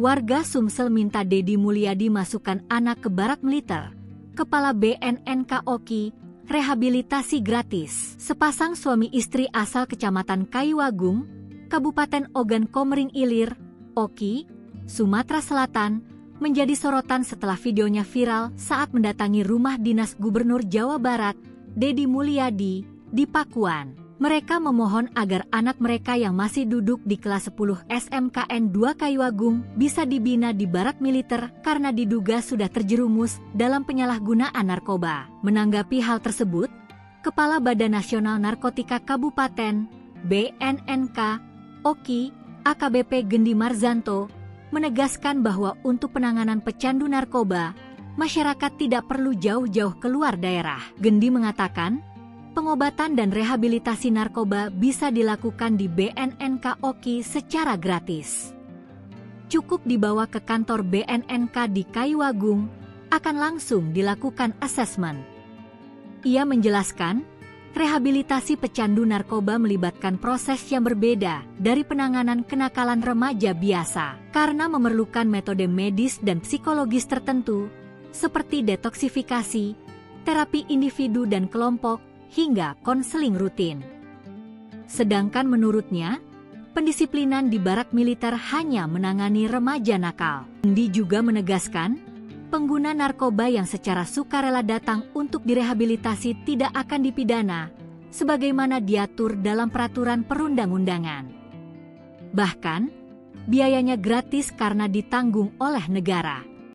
Warga Sumsel minta Deddy Mulyadi masukkan anak ke barak militer. Kepala BNNK Oki, rehabilitasi gratis. Sepasang suami istri asal Kecamatan Kayuagung, Kabupaten Ogan Komering Ilir, Oki, Sumatera Selatan, menjadi sorotan setelah videonya viral saat mendatangi rumah dinas Gubernur Jawa Barat, Deddy Mulyadi, di Pakuan. Mereka memohon agar anak mereka yang masih duduk di kelas 10 SMKN 2 Kayuagung bisa dibina di barak militer karena diduga sudah terjerumus dalam penyalahgunaan narkoba. Menanggapi hal tersebut, Kepala Badan Nasional Narkotika Kabupaten, BNNK, Oki, AKBP Gendi Marzanto, menegaskan bahwa untuk penanganan pecandu narkoba, masyarakat tidak perlu jauh-jauh keluar daerah. Gendi mengatakan, pengobatan dan rehabilitasi narkoba bisa dilakukan di BNNK Oki secara gratis. Cukup dibawa ke kantor BNNK di Kayuagung, akan langsung dilakukan asesmen. Ia menjelaskan, rehabilitasi pecandu narkoba melibatkan proses yang berbeda dari penanganan kenakalan remaja biasa, karena memerlukan metode medis dan psikologis tertentu, seperti detoksifikasi, terapi individu dan kelompok, hingga konseling rutin. Sedangkan menurutnya, pendisiplinan di barak militer hanya menangani remaja nakal. Gendi juga menegaskan, pengguna narkoba yang secara sukarela datang untuk direhabilitasi tidak akan dipidana, sebagaimana diatur dalam peraturan perundang-undangan. Bahkan, biayanya gratis karena ditanggung oleh negara.